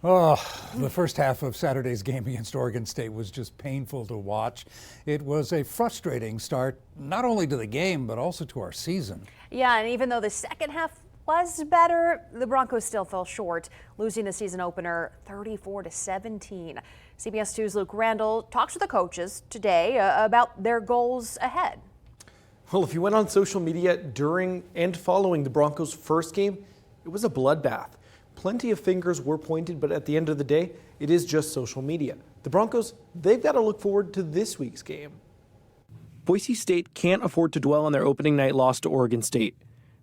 Oh, the first half of Saturday's game against Oregon State was just painful to watch. It was a frustrating start, not only to the game, but also to our season. Yeah, and even though the second half was better, the Broncos still fell short, losing the season opener 34-17. CBS 2's Luke Randall talks with the coaches today about their goals ahead. Well, if you went on social media during and following the Broncos' first game, it was a bloodbath. Plenty of fingers were pointed, but at the end of the day, it is just social media. The Broncos, they've got to look forward to this week's game. Boise State can't afford to dwell on their opening night loss to Oregon State.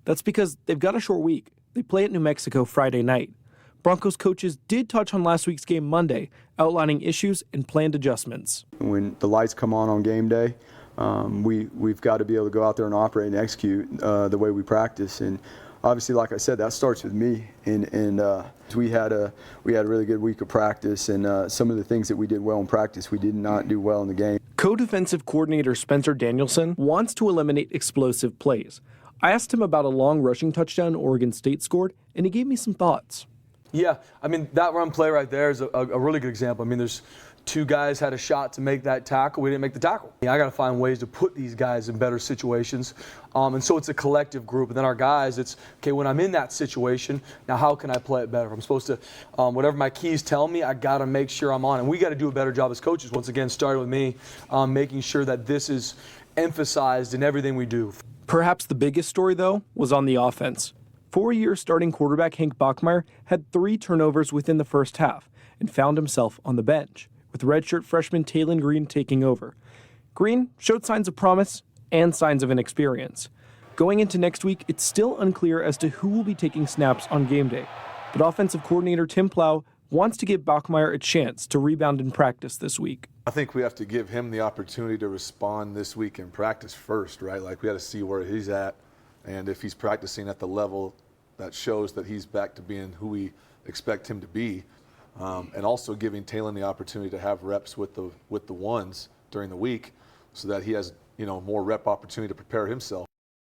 That's because they've got a short week. They play at New Mexico Friday night. Broncos coaches did touch on last week's game Monday, outlining issues and planned adjustments. When the lights come on game day, we've got to be able to go out there and operate and execute the way we practice. And obviously, like I said, that starts with me. And we had a really good week of practice, and some of the things that we did well in practice, we did not do well in the game. Co-defensive coordinator Spencer Danielson wants to eliminate explosive plays. I asked him about a long rushing touchdown Oregon State scored, and he gave me some thoughts. Yeah, I mean, that run play right there is a really good example. I mean, there's two guys had a shot to make that tackle. We didn't make the tackle. I got to find ways to put these guys in better situations. And so it's a collective group. And then our guys, it's, okay, when I'm in that situation, now how can I play it better? If I'm supposed to, whatever my keys tell me, I got to make sure I'm on. And we got to do a better job as coaches. Once again, starting with me, making sure that this is emphasized in everything we do. Perhaps the biggest story, though, was on the offense. 4-year starting quarterback Hank Bachmeier had 3 turnovers within the first half and found himself on the bench, with redshirt freshman Taylon Green taking over. Green showed signs of promise and signs of inexperience. Going into next week, it's still unclear as to who will be taking snaps on game day, but offensive coordinator Tim Plow wants to give Bachmeier a chance to rebound in practice this week. I think we have to give him the opportunity to respond this week in practice first, right? Like, we got to see where he's at, and if he's practicing at the level that shows that he's back to being who we expect him to be. And also giving Taylon the opportunity to have reps with the ones during the week, so that he has more rep opportunity to prepare himself.